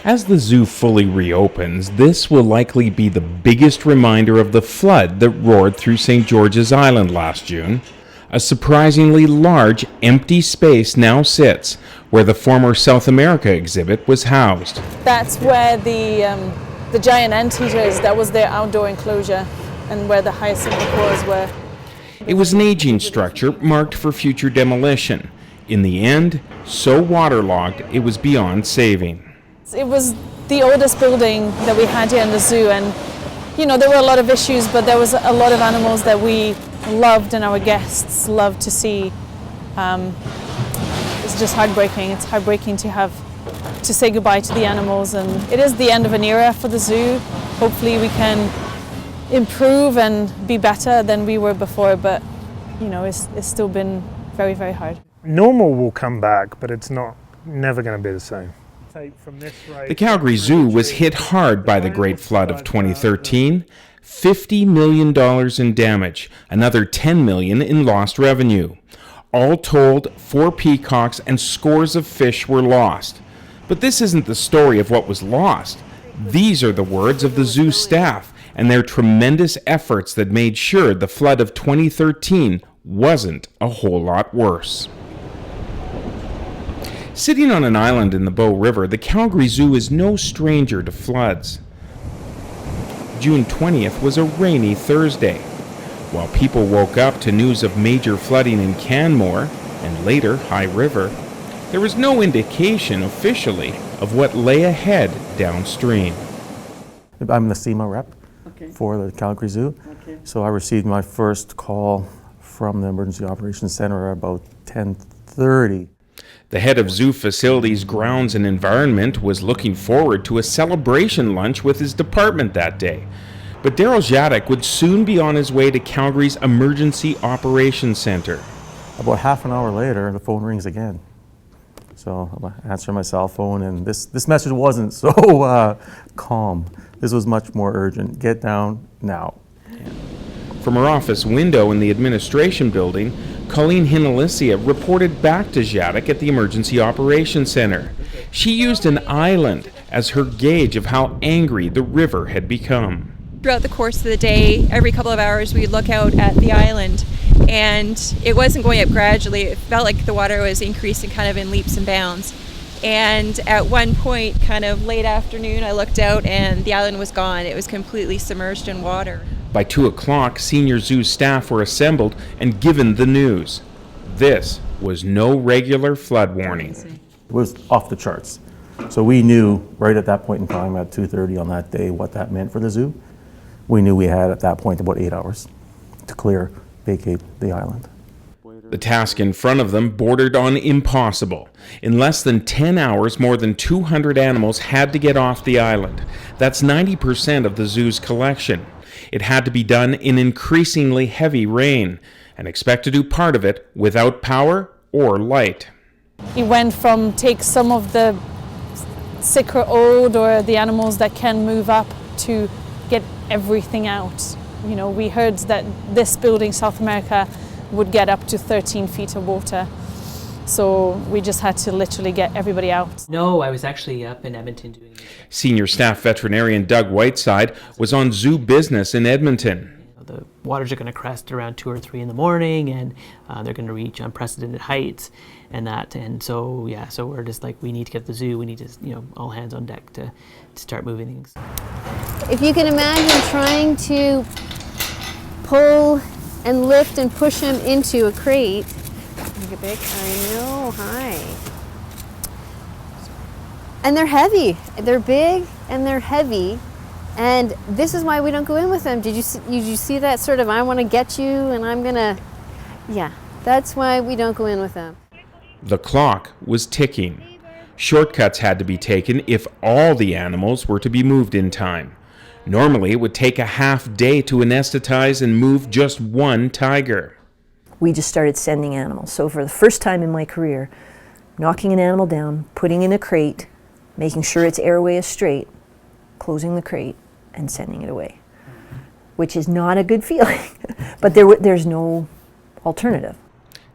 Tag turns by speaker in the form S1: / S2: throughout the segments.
S1: As the zoo fully reopens, this will likely be the biggest reminder of the flood that roared through St. George's Island last June. A surprisingly large, empty space now sits where the former South America exhibit was housed.
S2: That's where the giant anteaters, that was their outdoor enclosure, and where the hyacinth macaws were.
S1: It was an aging structure marked for future demolition. In the end, so waterlogged it was beyond saving.
S2: It was the oldest building that we had here in the zoo, and there were a lot of issues, but there was a lot of animals that we loved and our guests loved to see. It's just heartbreaking. It's heartbreaking to have to say goodbye to the animals, and it is the end of an era for the zoo. Hopefully we can improve and be better than we were before, but it's still been very, very hard.
S3: Normal will come back, but it's never going to be the same.
S1: The Calgary Zoo was hit hard by the Great Flood of 2013. $50 million in damage, another $10 million in lost revenue. All told, 4 peacocks and scores of fish were lost. But this isn't the story of what was lost. These are the words of the zoo staff and their tremendous efforts that made sure the flood of 2013 wasn't a whole lot worse. Sitting on an island in the Bow River, the Calgary Zoo is no stranger to floods. June 20th was a rainy Thursday. While people woke up to news of major flooding in Canmore, and later High River, there was no indication officially of what lay ahead downstream.
S4: I'm the SEMA rep for the Calgary Zoo. So I received my first call from the Emergency Operations Center about 10:30.
S1: The head of Zoo Facilities, Grounds and Environment was looking forward to a celebration lunch with his department that day. But Daryl Jadek would soon be on his way to Calgary's Emergency Operations Center.
S4: About half an hour later, the phone rings again. So I answer my cell phone, and this message wasn't so calm. This was much more urgent. Get down now.
S1: From her office window in the administration building, Colleen Hinalicia reported back to Jadek at the Emergency Operations Center. She used an island as her gauge of how angry the river had become.
S5: Throughout the course of the day, every couple of hours, we'd look out at the island, and it wasn't going up gradually. It felt like the water was increasing kind of in leaps and bounds. And at one point, kind of late afternoon, I looked out and the island was gone. It was completely submerged in water.
S1: By 2 o'clock, senior zoo staff were assembled and given the news. This was no regular flood warning.
S4: It was off the charts. So we knew right at that point in time at 2:30 on that day what that meant for the zoo. We knew we had at that point about 8 hours to vacate the island.
S1: The task in front of them bordered on impossible. In less than 10 hours, more than 200 animals had to get off the island. That's 90% of the zoo's collection. It had to be done in increasingly heavy rain, and expect to do part of it without power or light.
S2: It went from take some of the sick or old or the animals that can move up to get everything out. We heard that this building, South America, would get up to 13 feet of water. So we just had to literally get everybody out.
S6: No, I was actually up in Edmonton doing it.
S1: Senior staff veterinarian Doug Whiteside was on zoo business in Edmonton.
S6: The waters are going to crest around 2 or 3 in the morning, and they're going to reach unprecedented heights, and so we're just like, we need to get the zoo. We need to, all hands on deck to start moving things.
S7: If you can imagine trying to pull and lift and push them into a crate. I know, hi. And they're heavy. They're big and they're heavy. And this is why we don't go in with them. Did you see that sort of, I want to get you and I'm going to, yeah, that's why we don't go in with them.
S1: The clock was ticking. Shortcuts had to be taken if all the animals were to be moved in time. Normally, it would take a half day to anesthetize and move just one tiger.
S8: We just started sending animals. So for the first time in my career, knocking an animal down, putting in a crate, making sure its airway is straight, closing the crate, and sending it away, which is not a good feeling, but there's no alternative.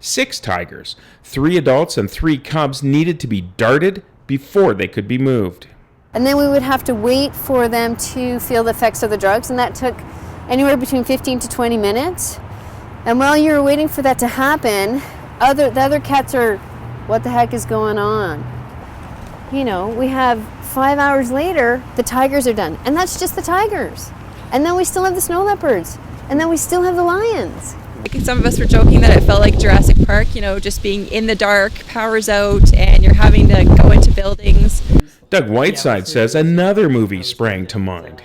S1: 6 tigers, 3 adults and 3 cubs needed to be darted before they could be moved.
S7: And then we would have to wait for them to feel the effects of the drugs, and that took anywhere between 15 to 20 minutes. And while you were waiting for that to happen, the other cats are, what the heck is going on? You know, we have 5 hours later, the tigers are done. And that's just the tigers. And then we still have the snow leopards. And then we still have the lions.
S5: Some of us were joking that it felt like Jurassic Park, you know, just being in the dark, power's out, and you're having to go into buildings.
S1: Doug Whiteside says another movie sprang to mind.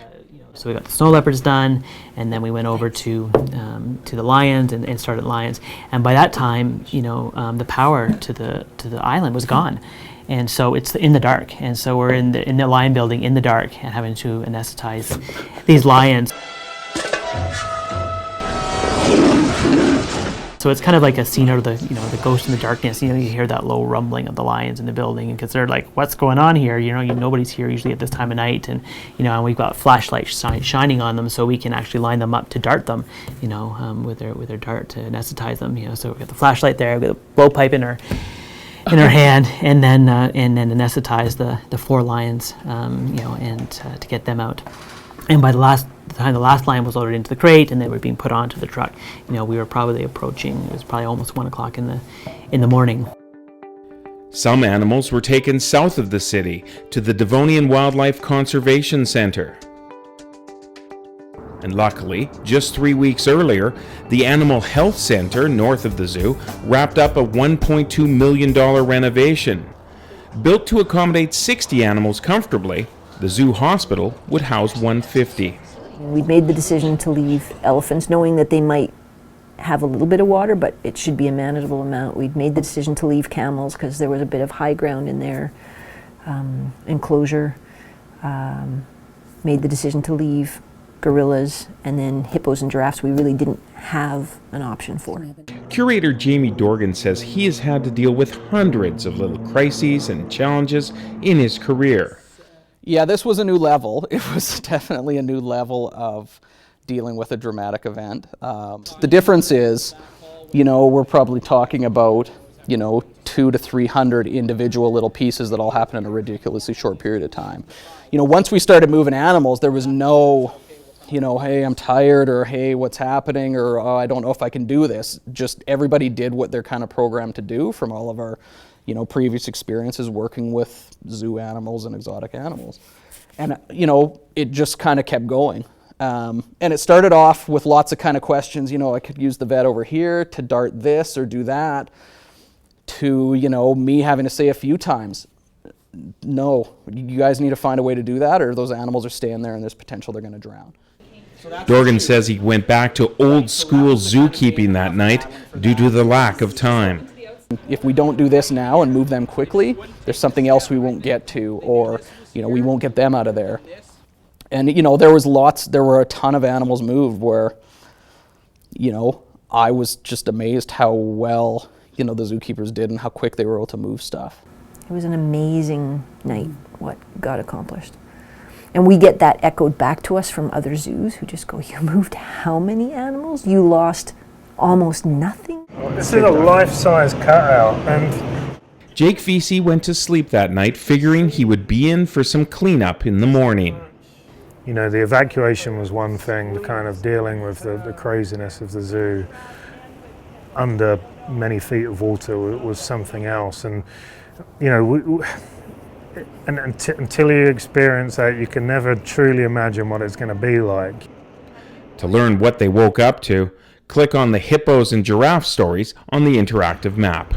S6: So we got the snow leopards done, and then we went over to the lions and started lions. And by that time, you know, the power to the island was gone, and so it's in the dark. And so we're in the lion building in the dark and having to anesthetize these lions. So it's kind of like a scene out of the Ghost in the Darkness. You know, you hear that low rumbling of the lions in the building, because they're like, "What's going on here?" You know, nobody's here usually at this time of night, and and we've got flashlights shining on them, so we can actually line them up to dart them. With their dart to anesthetize them. So we've got the flashlight there, we've got a blowpipe in our hand, and then anesthetize the 4 lions, and to get them out. And by the time the last lion was loaded into the crate and they were being put onto the truck, we were probably approaching, it was probably almost 1 o'clock in the morning.
S1: Some animals were taken south of the city to the Devonian Wildlife Conservation Center. And luckily, just 3 weeks earlier, the Animal Health Center north of the zoo wrapped up a $1.2 million renovation. Built to accommodate 60 animals comfortably, the zoo hospital would house 150.
S8: We made the decision to leave elephants, knowing that they might have a little bit of water, but it should be a manageable amount. We'd made the decision to leave camels because there was a bit of high ground in their enclosure. Made the decision to leave gorillas, and then hippos and giraffes we really didn't have an option for.
S1: Curator Jamie Dorgan says he has had to deal with hundreds of little crises and challenges in his career.
S9: Yeah, this was a new level. It was definitely a new level of dealing with a dramatic event. The difference is, we're probably talking about, 200 to 300 individual little pieces that all happen in a ridiculously short period of time. Once we started moving animals, there was no, hey, I'm tired, or hey, what's happening, or oh, I don't know if I can do this. Just everybody did what they're kind of programmed to do from all of our previous experiences working with zoo animals and exotic animals. And, it just kind of kept going. And it started off with lots of kind of questions, I could use the vet over here to dart this or do that, to, me having to say a few times, no, you guys need to find a way to do that, or those animals are staying there and there's potential they're going to drown.
S1: Dorgan says he went back to old school zookeeping that night due to the lack of time.
S9: If we don't do this now and move them quickly, there's something else we won't get to, or we won't get them out of there. And there were a ton of animals moved where I was just amazed how well the zookeepers did and how quick they were able to move stuff.
S8: It was an amazing night what got accomplished. And we get that echoed back to us from other zoos who just go, "You moved how many animals? You lost almost nothing?"
S3: This is a life-size cutout, and
S1: Jake Vesey went to sleep that night figuring he would be in for some cleanup in the morning.
S3: the evacuation was one thing, the kind of dealing with the craziness of the zoo under many feet of water was something else. And until you experience that, you can never truly imagine what it's going to be like.
S1: To learn what they woke up to, click on the hippos and giraffe stories on the interactive map.